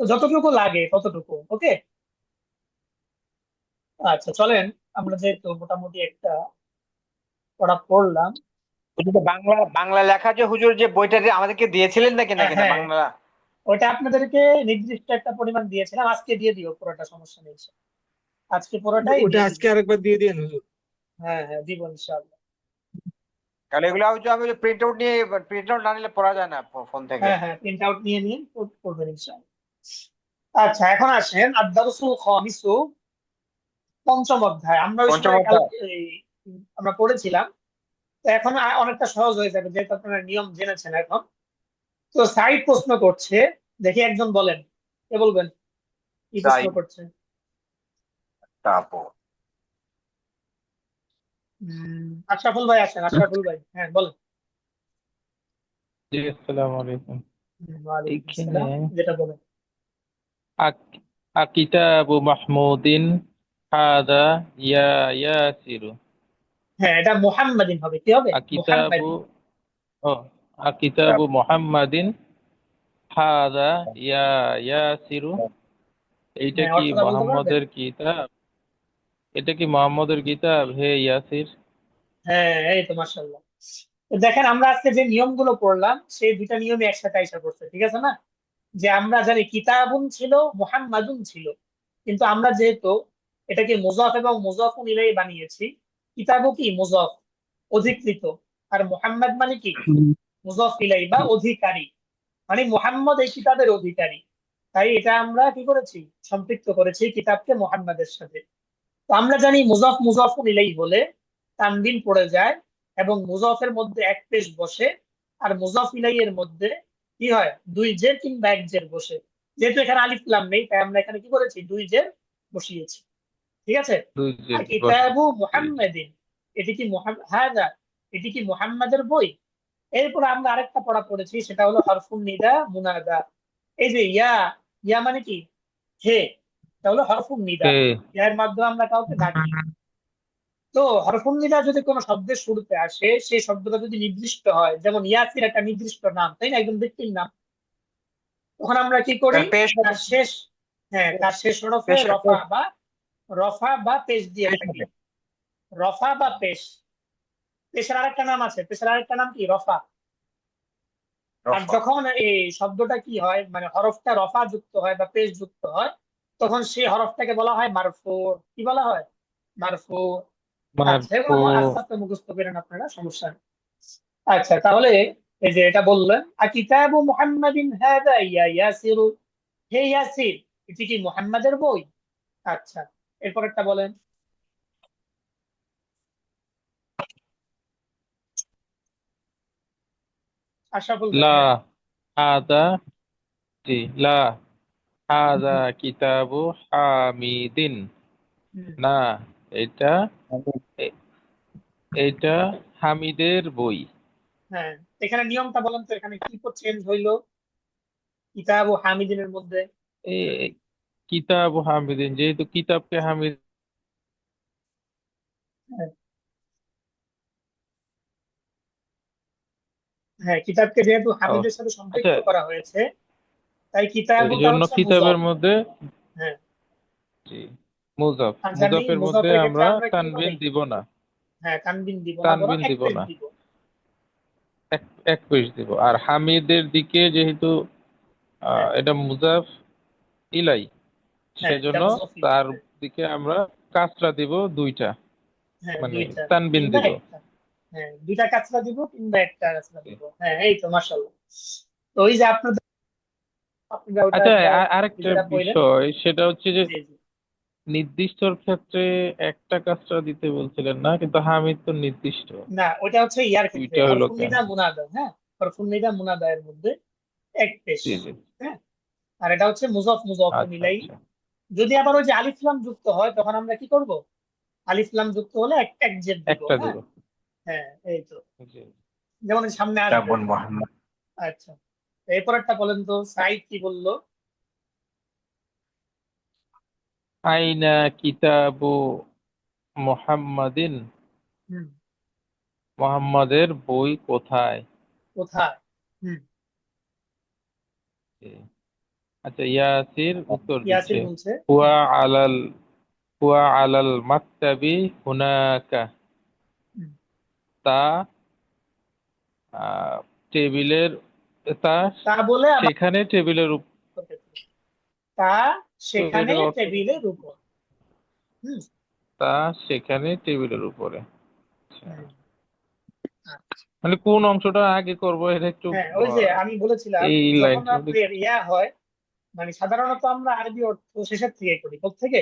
A: তো যতটুকু লাগে ততটুকু, ওকে। আচ্ছা, চলেন আমরা যেহেতু মোটামুটি একটা পড়া পড়লাম,
C: ওটা তো বাংলা বাংলা লেখা যে হুজুর যে বইটা যে আমাদেরকে দিয়েছিলেন নাকি
A: হ্যাঁ
C: নাকি না
A: হ্যাঁ,
C: বাংলা?
A: ওটা আপনাদেরকে নির্দিষ্ট একটা পরিমাণ দিয়েছিলাম, আজকে দিয়ে দিও পুরোটা, সমস্যা নেই। আজকে পুরোটাই
B: ওটা
A: দিয়ে দিব।
B: আজকে আরেকবার দিয়ে দিন হুজুর।
A: হ্যাঁ হ্যাঁ, দিব ইনশাআল্লাহ।
C: তাহলে এগুলো হচ্ছে আমি প্রিন্ট আউট নিয়ে, প্রিন্ট আউট না নিলে পড়া যায় না ফোন থেকে।
A: হ্যাঁ হ্যাঁ, প্রিন্ট আউট নিয়ে নিন, করবেন ইনশাআল্লাহ। আচ্ছা, এখন আসেন আদ-দারসুল খামিসু, পঞ্চম অধ্যায়। আমরা ওই
C: পঞ্চম
A: সময়
C: অধ্যায়।
A: আমরা পড়েছিলাম। তো এখন অনেকটা সহজ হয়ে যাবে, যেহেতু আপনারা নিয়ম জেনেছেন এখন। তো সাইড প্রশ্ন করছে, দেখি একজন বলেন, কে বলবেন কি প্রশ্ন
C: সাইদ
A: করছে?
C: তাপো।
A: আশরাফুল ভাই আসেন, আশরাফুল ভাই, হ্যাঁ বলেন।
D: জি আসসালামু আলাইকুম।
A: ওয়ালাইকুম
D: এইখানে
A: আসসালাম, যেটা বলেন।
D: কিতাবু মাহমুদিন হাদা ইয়া ইয়াসিরু।
A: হ্যাঁ, এটা মুহাম্মাদিন হবে, কি হবে?
D: কিতাবু
A: মুহাম্মাদিন।
D: ও কিতাবু মুহাম্মাদিন হাদা ইয়া ইয়াসিরু। এইটা
A: হ্যাঁ,
D: কি
A: অর্থটা বলতে পারবেন?
D: মুহাম্মদের কিতাব? এটা কি মুহাম্মদের কিতাব হে ইয়াসির?
A: হ্যাঁ, এই তো মাশাআল্লাহ। তো দেখেন, আমরা আজকে যে নিয়মগুলো পড়লাম সেই দুইটা নিয়মই একসাথে আইসা পড়ছে, ঠিক আছে না? যে আমরা জানি কিতাবুন ছিল, মুহাম্মাদুন ছিল, কিন্তু আমরা যেহেতু এটাকে মুজাফ এবং মুজাফুন ইলাইহি বানিয়েছি, কিতাবও কি মুজাফ, অধিকৃত, আর মুহাম্মদ মানে কি মুজাফ ইলাইহি বা অধিকারী, মানে মুহাম্মদ এই কিতাবের অধিকারী। তাই এটা আমরা কি করেছি, সম্পৃক্ত করেছি কিতাবকে মুহাম্মাদের সাথে। তো আমরা জানি মুজাফ মুজাফুন ইলাইহি বলে তানবিন পড়ে যায়, এবং মুজাফের মধ্যে এক পেশ বসে, আর মুজাফ ইলাইহি এর মধ্যে কি হয়, দুই জের কিংবা এক জের বসে। যেহেতু এখানে আলিফ লাম নেই, তাই আমরা এখানে কি করেছি, দুই জের বসিয়েছি, ঠিক আছে?
D: দুই
A: আর
D: জির বসে।
A: কিতাবু
D: জি, জি।
A: মুহাম্মাদিন, এটি কি হাদা, এটি কি মুহাম্মাদের বই? এরপর আমরা আরেকটা পড়া পড়েছি, সেটা হলো হরফুন নিদা মুনাদা। এই যে ইয়া, ইয়া মানে কি হে, এটা হলো হরফুন নিদা।
D: হে।
A: এর মাধ্যমে আমরা কাউকে ডাকি। তো হরফুন নিদা যদি কোনো শব্দের শুরুতে আসে, সেই শব্দটা যদি নির্দিষ্ট হয়, যেমন ইয়াসির একটা নির্দিষ্ট নাম, তাই না, একজন ব্যক্তির নাম, তখন আমরা কি করি,
C: তার পেশ হবে।
A: তার শেষ, হ্যাঁ তার শেষ হরফে
C: পেশ
A: রফা বা পেশ দিয়ে
C: পেশ
A: থাকি।
C: হবে।
A: রফা বা পেশ, পেশের আরেকটা নাম আছে, পেশের আরেকটা নাম কি, রফা। আর
C: রফা।
A: যখন এই শব্দটা কি হয়, মানে হরফটা রফা যুক্ত হয় বা পেশ যুক্ত হয়, তখন সেই হরফটাকে বলা হয় মারফু। কি বলা হয়? মারফু। আচ্ছা, এগুলো
D: মারফু।
A: আস্তে আস্তে মুখস্থ করেন আপনারা, সমস্যা নেই। আচ্ছা, তাহলে এই যে এটা বললেন, কিতাবু মুহাম্মাদিন হাদা ইয়া ইয়াসিরু, হে ইয়াসির, এটি কি মুহাম্মাদের বই? আচ্ছা, এরপর একটা বলেন, আশরাফুল ভাই,
D: লা
A: হ্যাঁ।
D: হাদা। জি, লা হাদা কিতাবু হামিদিন।
A: হুম,
D: না, এটা এ- এটা হামিদের বই।
A: হ্যাঁ, এখানে নিয়মটা বলেন তো, এখানে কি চেঞ্জ হইলো কিতাবু হামিদিনের মধ্যে?
D: এ কিতাবু হামিদিন, যেহেতু কিতাবকে হামিদ।
A: হ্যাঁ হ্যাঁ, কিতাবকে যেহেতু
D: ও
A: হামিদের সাথে
D: আচ্ছা,
A: সম্পৃক্ত করা হয়েছে, তাই
D: এই
A: কিতাবুটা
D: জন্য
A: হচ্ছে মুজাফ।
D: কিতাবের মধ্যে
A: হ্যাঁ,
D: জি মুজাফ,
A: আর জানি
D: মুজাফের মধ্যে
A: মুজাফের ক্ষেত্রে
D: আমরা
A: আমরা কি
D: তানবিন
A: করি,
D: দিব না।
A: হ্যাঁ তানবিন দিব না, বরং
D: তানবিন
A: এক
D: দিব
A: পেশ
D: না,
A: দিব।
D: এক এক পেজ দিব। আর হামিদের দিকে যেহেতু
A: হ্যাঁ
D: এটা মুজাফ ইলাই,
A: হ্যাঁ, এটা
D: সেজন্য
A: মুজাফ ইলাইহি।
D: তার দিকে আমরা কাসরা দিব দুইটা,
A: হ্যাঁ,
D: মানে
A: দুইটা
D: তানবিন
A: কিংবা
D: দিব।
A: একটা। হ্যাঁ, দুইটা কাঁচরা দিব কিংবা একটা কাঁচরা দিব। হ্যাঁ, এই তো মাশাআল্লাহ। তো ওই যে আপনারা ওটা
D: আচ্ছা,
A: আপনি
D: আরেকটা
A: যেটা বললেন।
D: বিষয় সেটা হচ্ছে যে
A: জি জি।
D: নির্দিষ্টর ক্ষেত্রে একটা কাসরা দিতে বলছিলেন না, কিন্তু হামিদ তো নির্দিষ্ট।
A: না, ওটা হচ্ছে ইয়ার ক্ষেত্রে,
D: দুইটা হলো
A: হরফুন
D: কেন?
A: নিদা মুনাদা, হ্যাঁ, হরফুন নিদা মুনাদা এর মধ্যে এক পেশ।
D: জি, জি।
A: হ্যাঁ, আর এটা হচ্ছে মুজাফ মুজাফুন
D: আচ্ছা,
A: ইলাইহি।
D: আচ্ছা।
A: যদি আবার ওই যে আলিফ লাম যুক্ত হয়, তখন আমরা কি করব, আলিফ লাম যুক্ত হলে এক এক জেড দিব,
D: একটা
A: হ্যাঁ।
D: দিব।
A: হ্যাঁ, এই তো,
D: জি।
A: যেমন এই সামনে আসবে।
C: কিতাবুন মুহাম্মদ।
A: আচ্ছা, এরপর একটা বলেন তো, সাইদ কি বললো?
D: আইনা কিতাবু মুহাম্মাদিন।
A: হুম,
D: মুহাম্মাদের বই কোথায়?
A: কোথায়? হুম,
D: জি। আচ্ছা, ইয়াসির উত্তর
A: ইয়াসির
D: দিচ্ছে
A: বলছে।
D: হুয়া
A: হুম,
D: আলাল হুয়া আলাল মাকতাবি হুনাকা।
A: হুম,
D: তা আহ টেবিলের তা
A: তা বলে আবার
D: সেখানে টেবিলের উপর,
A: তা
D: তো
A: সেখানে
D: এটার অর্থ
A: টেবিলের উপর। হুম
D: তা সেখানে টেবিলের উপরে। আচ্ছা,
A: হুম।
D: মানে কোন অংশটা আগে করব এটা একটু
A: হ্যাঁ, ওই যে আমি বলেছিলাম,
D: এই
A: যখন
D: লাইনটা
A: আপনার ইয়া হয়, মানে সাধারণত আমরা আরবি অর্থ শেষের থেকে করি। কোত্থেকে?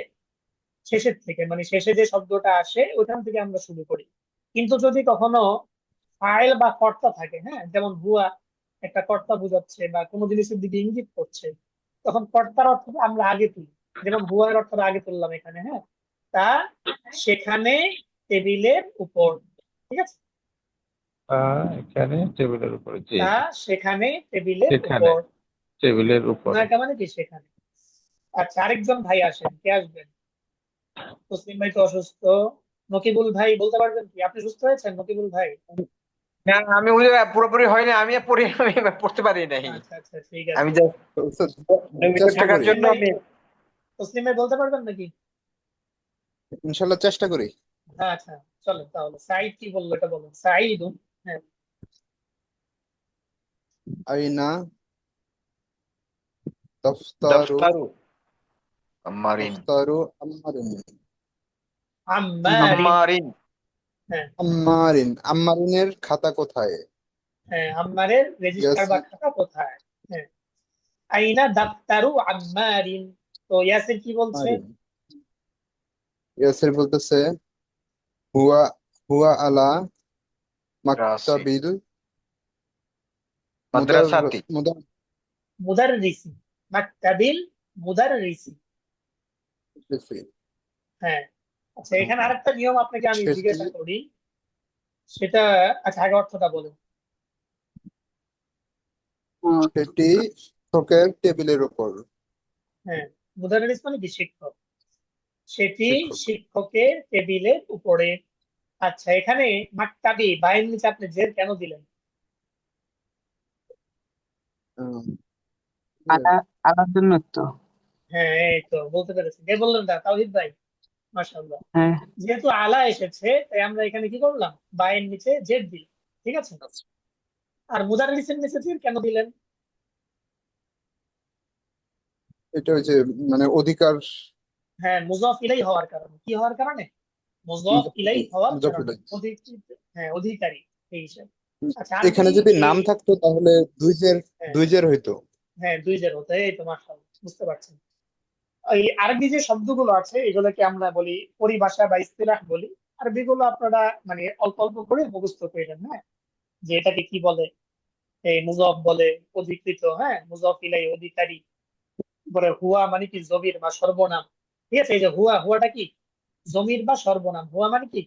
A: শেষের থেকে, মানে শেষে যে শব্দটা আসে ওইখান থেকে আমরা শুরু করি। কিন্তু যদি কখনো ফাইল বা কর্তা থাকে, হ্যাঁ, যেমন হুয়া একটা কর্তা বোঝাচ্ছে বা কোনো জিনিসের দিকে ইঙ্গিত করছে, তখন কর্তার অর্থটা আমরা আগে তুলি। যেমন হুয়ার অর্থটা আগে তুললাম এখানে, হ্যাঁ, তা সেখানে টেবিলের উপর। ঠিক আছে,
D: তা এখানে টেবিলের উপরে, জি
A: তা
D: জি,
A: সেখানে টেবিলের
D: সেখানে
A: উপর।
D: টেবিলের উপরে।
A: হুনাকা মানে কি? সেখানে। আচ্ছা, আরেকজন ভাই আসেন, কে আসবেন? তসলিম ভাই তো অসুস্থ। নকিবুল ভাই বলতে পারবেন কি আপনি সুস্থ হয়েছেন, নকিবুল ভাই?
C: না, আমি ওই যে পুরোপুরি হয়নি, আমি পড়ি, আমি পড়তে পারি নাই।
A: আচ্ছা আচ্ছা, ঠিক আছে।
C: আমি জাস্ট
E: তো
C: নিয়মিত
E: চেষ্টা
C: থাকার
E: করি,
C: জন্য
A: তসলিম ভাই,
C: আমি।
A: তসলিম ভাই বলতে পারবেন নাকি?
E: ইনশাল্লাহ চেষ্টা করি।
A: হ্যাঁ, আচ্ছা, চলেন তাহলে। সাঈদ কি বললো এটা বলুন, সাঈদ। হ্যাঁ,
E: আইনা দফতারু
C: দফতারু আম্মারিন।
E: দফতারু আম্মারিন।
A: আম্মারিন।
C: আম্মারিন।
A: হ্যাঁ
E: আম্মারিনের খাতা কোথায়?
A: হ্যাঁ, আম্মারের রেজিস্টার বা
E: ইয়াসির
A: খাতা কোথায়? হ্যাঁ, আইনা দাফতারু আম্মারিন। তো ইয়াসির কি বলছে?
E: আম্মারিন। ইয়াসির বলতেছে হুয়া হুয়া আলা
C: রাসি
E: মাকতাবিল মুদার
C: মাদ্রাসাতি।
E: মুদার
A: মুদাররিসি। মাকতাবিল মুদাররিসি। হ্যাঁ, আচ্ছা, এখানে আরেকটা নিয়ম আপনাকে আমি
E: সেটি
A: জিজ্ঞাসা করি, সেটা, আচ্ছা আগে অর্থটা বলুন।
E: সেটি শিক্ষকের টেবিলের উপর।
A: হ্যাঁ, মুদাররিস মানে কি? শিক্ষক। সেটি
E: শিক্ষক
A: শিক্ষকের টেবিলের উপরে। আচ্ছা, এখানে মাকতাবি বাইন নিচে আপনি জের কেন দিলেন?
E: আহ,
F: আলার জন্য তো।
A: হ্যাঁ, এই তো বলতে পেরেছি। কে বললেন? না, তাওহিদ ভাই। মাশাআল্লাহ।
F: হ্যাঁ,
A: যেহেতু আলা এসেছে, তাই আমরা এখানে কি করলাম? বাইন নিচে জেড দিই। ঠিক আছে। আর মুদাররিসের নিচে জের কেন দিলেন?
E: এটা হচ্ছে মানে অধিকার।
A: হ্যাঁ, মুজাফ ইলাই হওয়ার কারণে। কি হওয়ার কারণে? মুজাফ ইলাই হওয়ার কারণে।
E: মুজাফির।
A: অধিকৃত, হ্যাঁ, অধিকারী এই হিসাবে। আচ্ছা,
E: এখানে
A: আরবি
E: যদি
A: এই,
E: নাম থাকতো তাহলে
A: হ্যাঁ
E: দুই জের হইতো।
A: হ্যাঁ, দুই জের হতো। এই তো, মাশাআল্লাহ, বুঝতে পারছেন। এই আরবি যে শব্দগুলো আছে এগুলোকে আমরা বলি পরিভাষা বা ইসতিলাহ বলি। আরবি গুলো আপনারা মানে অল্প অল্প করে মুখস্থ করে নেন, হ্যাঁ, যে এটাকে কি বলে। এই মুজফ বলে অধিকৃত, হ্যাঁ, মুজফ ইলাই অধিকারী। পরে হুয়া মানে কি? জমির বা সর্বনাম। ঠিক আছে, এই যে হুয়া, হুয়াটা কি? জমির বা সর্বনাম। হুয়া মানে কি?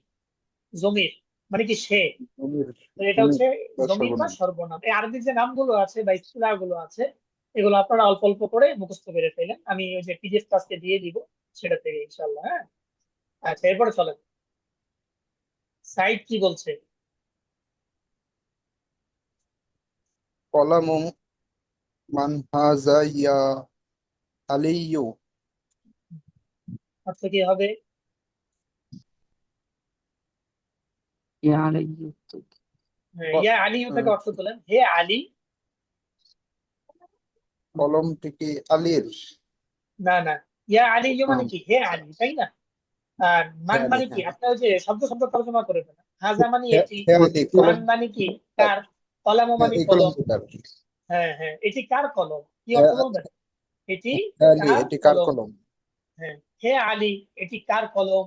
A: জমির, মানে কি? সে।
E: জমির
A: তো এটা
E: জমির
A: হচ্ছে
E: বা
A: জমির বা
E: সর্বনাম।
A: সর্বনাম। এই আরবি যে নামগুলো আছে বা ইসতিলাহ গুলো আছে, এগুলো আপনারা অল্প অল্প করে মুখস্থ করে ফেলেন। আমি ওই যে পিডিএফ আজকে দিয়ে দিব, সেটা থেকে ইনশাল্লাহ। হ্যাঁ, আচ্ছা, এরপরে চলেন। সাইদ কি বলছে?
E: কলামু মান হাজা ইয়া আলিয়্যু।
A: অর্থ কি হবে?
F: ইয়া আলাইহি।
A: হ্যাঁ, ইয়া আলী থেকে অর্থ তোলেন, হে আলী।
E: কলমটি কি আলীর?
A: না না, ইয়া আলী মানে
E: আম,
A: কি? হে আলী, তাই না? আর মান
E: হ্যাঁ আলী,
A: মানে কি?
E: হ্যাঁ
A: আপনি ওই যে শব্দ শব্দ তর্জমা করে ফেলেন। হাজা মানে
E: হ্যাঁ
A: এটি,
E: হ্যাঁ আলী
A: মান
E: কলম।
A: মানে কি? কার। কলম
E: হ্যাঁ
A: মানে
E: এই
A: কলম।
E: কলমটি কার?
A: হ্যাঁ হ্যাঁ, এটি কার কলম? কি অর্থ
E: হ্যাঁ
A: বলবেন? এটি
E: হ্যাঁ আলী
A: কার
E: এটি কার
A: কলম?
E: কলম?
A: হ্যাঁ, হে আলী, এটি কার কলম?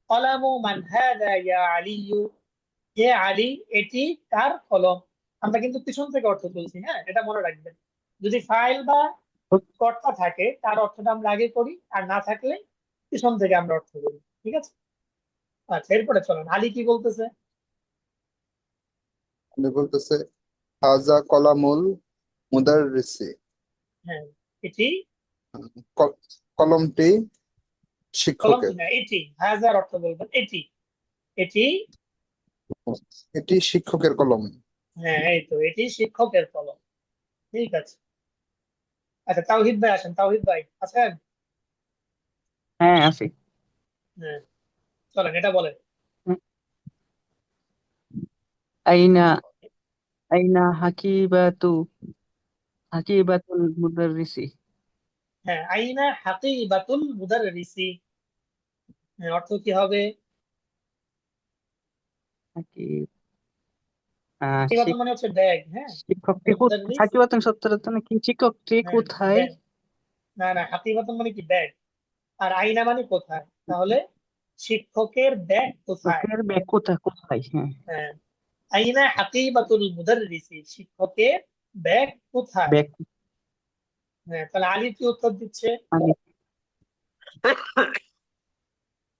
A: কলামু মান হাদা ইয়া আলিয়ু। হে আলী, এটি কার কলম? আমরা কিন্তু পিছন থেকে অর্থ তুলছি, হ্যাঁ, এটা মনে রাখবেন। যদি ফাইল বা কর্তা থাকে তার অর্থটা আমরা আগে করি, আর না থাকলে পিছন থেকে আমরা অর্থ করি। ঠিক আছে। আচ্ছা, এরপরে চলেন, আলী কি বলতেছে?
E: উনি বলতেছে হাজা কলামুল মুদাররিসি।
A: হ্যাঁ, এটি
E: ক- কলমটি
A: কলম
E: শিক্ষকের।
A: কিনা? এটি হাজার অর্থ বলবেন এটি। এটি,
E: এটি শিক্ষকের কলম।
A: হ্যাঁ, এই তো, এটি শিক্ষকের কলম। ঠিক আছে। আচ্ছা, তাওহিদ ভাই আসেন, তাওহিদ ভাই আছেন?
F: হ্যাঁ আছে।
A: হ্যাঁ, চলেন এটা বলেন।
F: আইনা আইনা হাকিবাতুল মুদাররিসি।
A: হ্যাঁ, আইনা হাকিবাতুল মুদাররিসি। হ্যাঁ, অর্থ কি হবে?
F: হাকিব
A: হাকিবাতুল মানে হচ্ছে ব্যাগ। হ্যাঁ,
F: শিক্ষকটি
A: মুদাররিস
F: হাকিবাতুন শব্দটা তো নাকি শিক্ষকটি
A: হ্যাঁ
F: কোথায়?
A: ব্যাগ। না না, হাকিবাতুল মানে কি ব্যাগ, আর আইনা মানে কোথায়, তাহলে শিক্ষকের ব্যাগ কোথায়।
F: শিক্ষকের ব্যাগ কোথায় কোথায়? হ্যাঁ,
A: হ্যাঁ, আইনা হাকিবাতুল মুদাররিসি, শিক্ষকের ব্যাগ কোথায়।
F: ব্যাগ
A: হ্যাঁ, তাহলে আলিফ কি উত্তর দিচ্ছে?
F: মানে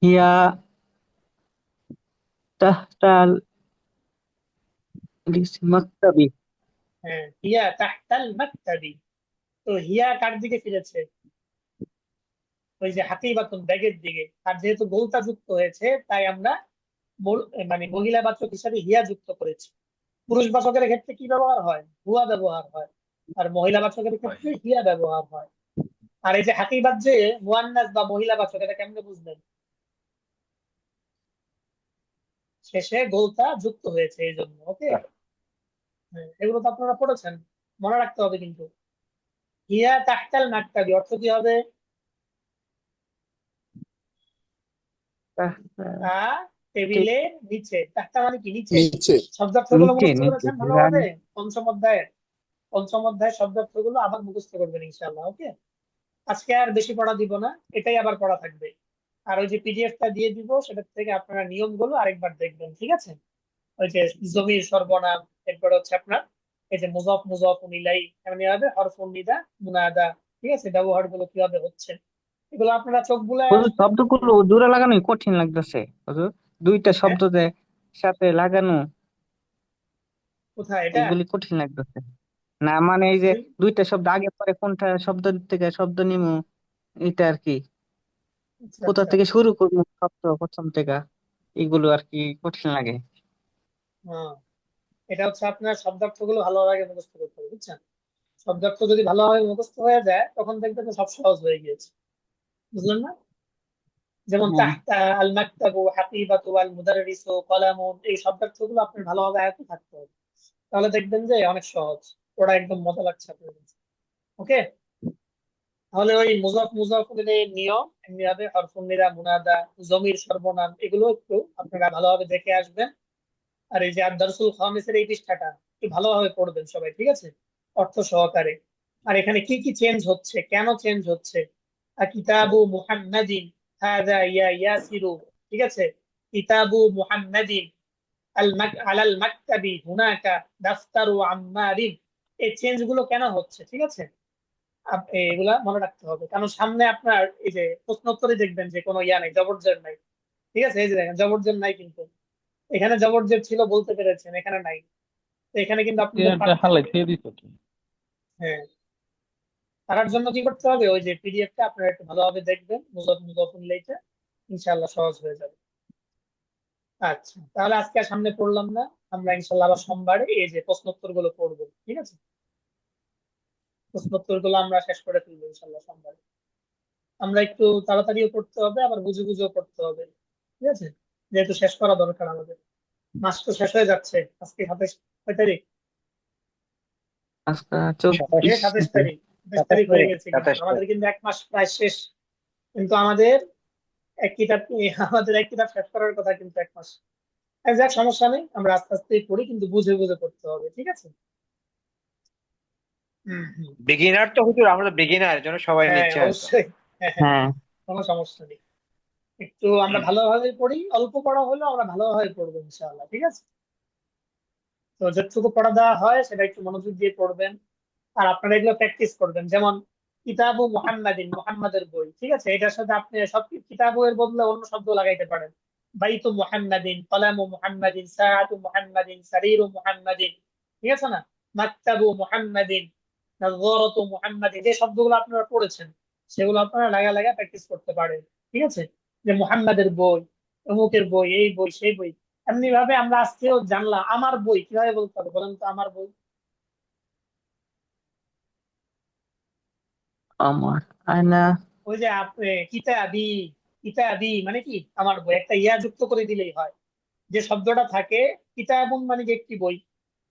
F: হিয়া তাহতাল মাকতাবি।
A: হ্যাঁ, হিয়া তাহতাল মাকতাবি। তো হিয়া কার দিকে ফিরেছে? ওই যে হাকিবাতুন ব্যাগের দিকে। আর যেহেতু গোলতা যুক্ত হয়েছে, তাই আমরা মানে মহিলাবাচক হিসাবে হিয়া যুক্ত করেছি। পুরুষ বাচকের ক্ষেত্রে কি ব্যবহার হয়? হুয়া ব্যবহার হয়। আর মহিলা বাচকের ক্ষেত্রে হিয়া ব্যবহার হয়। আর এই যে হাকিবাত যে মুয়ান্নাস বা মহিলা বাচক, এটা কেমনে বুঝবেন? শেষে গোলতা যুক্ত হয়েছে এই জন্য। ওকে, এগুলো তো আপনারা পড়েছেন, মনে রাখতে হবে কিন্তু। হিয়া তাহতাল মাকতাবি অর্থ কি হবে? তা টেবিলের নিচে। তাহতা মানে কি? নিচে।
E: নিচে।
A: শব্দার্থগুলো
F: নিচে
A: মুখস্থ
F: নিচে
A: করেছেন
F: রান।
A: ভালোভাবে? পঞ্চম অধ্যায়ের শব্দার্থগুলো আবার মুখস্থ করবেন ইনশাআল্লাহ। ওকে, আজকে আর বেশি পড়া দিব না, এটাই আবার পড়া থাকবে। আর ওই যে পিডিএফটা দিয়ে দিব, সেটা থেকে আপনারা নিয়মগুলো আরেকবার দেখবেন, ঠিক আছে? ওই যে জমির সর্বনাম, এরপর হচ্ছে আপনার এই যে মুজাফ মুজাফুন ইলাই, এমনি ভাবে হরফুন নিদা, মুনাদা, ঠিক আছে, ব্যবহার গুলো কিভাবে হচ্ছে, এগুলো আপনারা চোখ বুলায়
F: হুজুর
A: আসবেন।
F: শব্দগুলো জোড়া লাগানোই কঠিন লাগতেছে হুজুর। দুইটা
A: হ্যাঁ,
F: শব্দ সাথে লাগানো,
A: কোথায় এটা?
F: এগুলি কঠিন লাগতেছে। না মানে এই যে দুইটা শব্দ আগে পরে কোনটা শব্দ থেকে শব্দ নিমু, এটা আর কি।
A: আচ্ছা
F: কোথা
A: আচ্ছা।
F: থেকে শুরু করবো শব্দ প্রথম থেকে, এগুলো আর কি কঠিন লাগে।
A: হ্যাঁ, এটা হচ্ছে আপনার শব্দার্থ গুলো ভালোভাবে মুখস্থ করতে হবে, বুঝছেন? শব্দার্থ যদি ভালোভাবে মুখস্থ হয়ে যায়, তখন দেখবেন যে সব সহজ হয়ে গিয়েছে। বুঝলেন না? যেমন
F: হ্যাঁ,
A: তাহতা, আল মাকতাবু, হাকিবাতু, আল মুদাররিসু, কলামুন, এই শব্দার্থ গুলো আপনার ভালোভাবে আয়ত্তে থাকতে হবে। তাহলে দেখবেন যে অনেক সহজ, ওরা একদম মজা লাগছে আপনার কাছে। ওকে, তাহলে ওই মুজাফ মুজাফের নিয়ম এমনি ভাবে হরফুন নিদা, মুনাদা, জমির সর্বনাম, এগুলো একটু আপনারা ভালোভাবে দেখে আসবেন। আর এই যে আদ-দারসুল খামিসের এই পৃষ্ঠাটা একটু ভালোভাবে পড়বেন সবাই, ঠিক আছে, অর্থ সহকারে। আর এখানে কি কি চেঞ্জ হচ্ছে, কেন চেঞ্জ হচ্ছে। কিতাবু মুহাম্মাদিন হাযা ইয়াসিরু, ঠিক আছে, কিতাবু মুহাম্মাদিন আলাল মাকতাবি হুনাকা দাফতারু আম্মারিন, এই চেঞ্জ গুলো কেন হচ্ছে, ঠিক আছে? এগুলা মনে রাখতে হবে, কারণ সামনে আপনার এই যে প্রশ্নোত্তরে দেখবেন যে কোনো ইয়া নাই, জবরজের নাই। ঠিক আছে, এই যে দেখেন জবরজের নাই কিন্তু। এখানে জবরজের ছিল, বলতে পেরেছেন, এখানে নাই। তো এখানে কিন্তু আপনাদের
D: এটা
A: পারতে
D: হালাই
A: হবে।
D: দিয়ে দিত কি?
A: হ্যাঁ, তার জন্য কি করতে হবে? ওই যে পিডিএফটা আপনারা একটু ভালোভাবে দেখবেন, মুজাফফরুল্লাহটা, ইনশাআল্লাহ সহজ হয়ে যাবে। আচ্ছা, তাহলে আজকে আর সামনে পড়লাম না। আমরা ইনশাআল্লাহ আবার সোমবারে এই যে প্রশ্নোত্তর গুলো পড়বো, ঠিক আছে? প্রশ্নোত্তর গুলো আমরা শেষ করে ফেলবো ইনশাআল্লাহ সোমবারে। আমরা একটু তাড়াতাড়িও পড়তে হবে, আবার বুঝে বুঝেও পড়তে হবে, ঠিক আছে? যেহেতু শেষ করা দরকার আমাদের, মাস তো শেষ হয়ে যাচ্ছে। আজকে 27 তারিখ,
F: আজকে
A: আজকে
F: 24
A: 27 তারিখ, 27 তারিখ
C: 27
A: হয়ে
C: তারিখ,
A: গেছে, কিন্তু
C: 27
A: আমাদের
C: তারিখ।
A: কিন্তু এক মাস প্রায় শেষ। কিন্তু আমাদের এক কিতাব আমাদের এক কিতাব শেষ করার কথা, কিন্তু এক মাস। যাক, সমস্যা নেই, আমরা আস্তে আস্তে পড়ি, কিন্তু বুঝে বুঝে পড়তে হবে, ঠিক আছে? হুম হুম।
C: বিগিনার তো হুজুর, আমরা তো বিগিনার, এর জন্য সবাই
A: হ্যাঁ,
C: নিচ্ছে হয়তো।
A: অবশ্যই। হ্যাঁ হ্যাঁ,
F: হ্যাঁ,
A: কোনো সমস্যা নেই। একটু আমরা ভালোভাবে পড়ি, অল্প পড়া হলেও আমরা ভালোভাবে পড়বো ইনশাআল্লাহ, ঠিক আছে? তো যতটুকু পড়া দেওয়া হয় সেটা একটু মনোযোগ দিয়ে পড়বেন। আর আপনারা এগুলো প্র্যাকটিস করবেন, যেমন কিতাবু মুহাম্মাদিন, মুহাম্মাদের বই, ঠিক আছে, এটার সাথে আপনি সব কিতাবু এর বদলে অন্য শব্দ লাগাইতে পারেন। বাইতু মুহাম্মাদিন, কলামু মুহাম্মাদিন, সাআতু মুহাম্মাদিন, সারিরু মুহাম্মাদিন, ঠিক আছে না? মাকতাবু মুহাম্মাদিন, নাযরাতু মুহাম্মাদিন, যে শব্দগুলো আপনারা পড়েছেন সেগুলো আপনারা লাগা লাগা প্র্যাকটিস করতে পারেন, ঠিক আছে? যে মুহাম্মাদের বই, অমুকের বই, এই বই সেই বই। এমনি ভাবে আমরা আজকেও জানলাম আমার বই কিভাবে বলতে হবে, বলেন তো? আমার বই,
F: আমার আয়না।
A: ওই যে আপনি কিতাবি, কিতাবি মানে কি? আমার বই, একটা ইয়া যুক্ত করে দিলেই হয়। যে শব্দটা থাকে, কিতাবুন মানে কি একটি বই,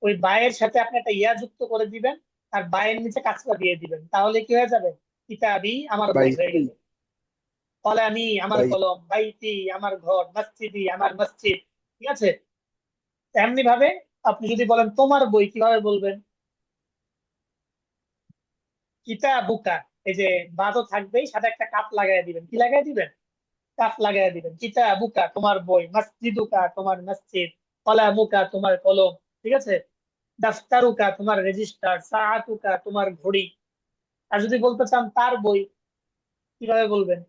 A: ওই বায়ের সাথে আপনি একটা ইয়া যুক্ত করে দিবেন, আর বায়ের নিচে কাছরা দিয়ে দিবেন, তাহলে কি হয়ে যাবে? কিতাবি আমার বই হয়ে
E: বাইতি
A: গেল। কলামি আমার
E: বাই
A: কলম, বাইতি আমার ঘর, মসজিদি আমার মসজিদ। ঠিক আছে? এমনি ভাবে আপনি যদি বলেন তোমার বই, কিভাবে বলবেন? কিতাবুকা, এই যে বা তো থাকবেই, সাথে একটা কাপ লাগাই দিবেন। কি লাগাই দিবেন? কাপ লাগাই দিবেন। কিতাবুকা তোমার বই, মসজিদুকা তোমার মসজিদ, কলামুকা তোমার কলম। ঠিক আছে? দাফতারুকা তোমার রেজিস্টার, সাআতুকা তোমার ঘড়ি। আর যদি বলতে চান তার বই, কিভাবে বলবেন?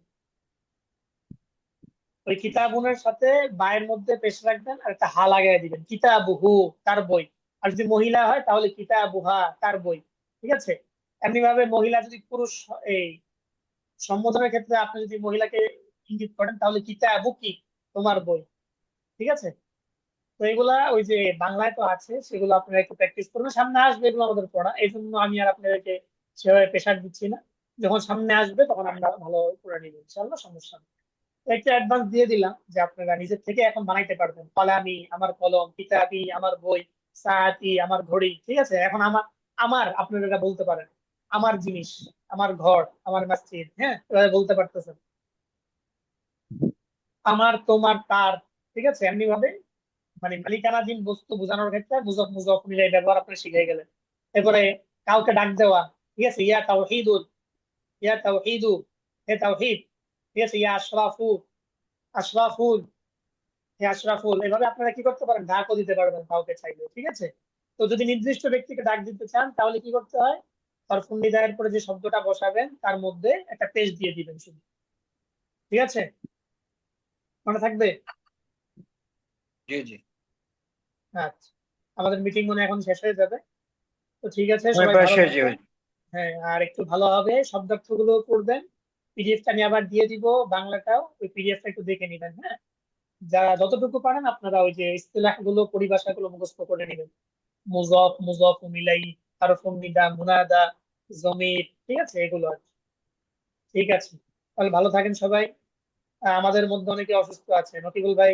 A: ওই কিতাবুনের সাথে বায়ের মধ্যে পেশ রাখবেন আর একটা হা লাগাই দিবেন, কিতাবুহু তার বই। আর যদি মহিলা হয় তাহলে কিতাবুহা তার বই। ঠিক আছে? এমনি ভাবে মহিলা যদি পুরুষ এই সম্বোধনের ক্ষেত্রে আপনি যদি মহিলাকে ইঙ্গিত করেন, তাহলে কিতাবুকি তোমার বই। ঠিক আছে? তো এগুলা ওই যে বাংলায় তো আছে, সেগুলো আপনারা একটু প্র্যাকটিস করবেন। সামনে আসবে এগুলো আমাদের পড়া, এই জন্য আমি আর আপনাদেরকে সেভাবে প্রেশার দিচ্ছি না। যখন সামনে আসবে তখন আমরা ভালো করে নিব, ইনশাআল্লাহ, সমস্যা নেই। তো একটা অ্যাডভান্স দিয়ে দিলাম যে আপনারা নিজের থেকে এখন বানাইতে পারবেন। কলামি আমার কলম, কিতাবি আমার বই, সাআতি আমার ঘড়ি। ঠিক আছে? এখন আমার আমার আপনারা এটা বলতে পারেন, আমার জিনিস, আমার ঘর, আমার মসজিদ। হ্যাঁ, এভাবে বলতে পারতেছেন। আমার, তোমার, তার। ঠিক আছে? এমনি ভাবে মানে মালিকানাধীন বস্তু বোঝানোর ক্ষেত্রে মুজফ মুজফ মিলাই ব্যবহার আপনি শিখে গেলেন। এরপরে কাউকে ডাক দেওয়া। ঠিক আছে? ইয়া তাওহীদুল, ইয়া তাওহীদু, হে তাওহীদ। ঠিক আছে? ইয়া আশরাফু, আশরাফুল, হে আশরাফুল। এভাবে আপনারা কি করতে পারেন? ডাকও দিতে পারবেন কাউকে চাইলে। ঠিক আছে? তো যদি নির্দিষ্ট ব্যক্তিকে ডাক দিতে চান তাহলে কি করতে হয়? হরফুন নিদায়ের পরে যে শব্দটা বসাবেন তার মধ্যে একটা পেশ দিয়ে দিবেন শুধু। ঠিক আছে? মনে থাকবে?
C: জি জি।
A: আচ্ছা, আমাদের মিটিং মনে হয় এখন শেষ হয়ে যাবে। তো ঠিক আছে,
C: সময়
A: সবাই
C: প্রায়
A: ভালো
C: শেষ জি
A: থাকবেন।
C: হুজুর।
A: হ্যাঁ, আর একটু ভালোভাবে শব্দার্থ গুলো পড়বেন। পিডিএফটা আমি আবার দিয়ে দিব, বাংলাটাও। ওই পিডিএফটা একটু দেখে নিবেন। হ্যাঁ, যারা যতটুকু পারেন আপনারা ওই যে ইস্তিলাহ গুলো, পরিভাষা গুলো মুখস্থ করে নেবেন। মুজফ, মুজফ মিলাই, হরফুন নিদা, মুনাদা, জমির। ঠিক আছে? এগুলো আর কি। ঠিক আছে, তাহলে ভালো থাকেন সবাই। আমাদের মধ্যে অনেকে অসুস্থ আছে, নকিবুল ভাই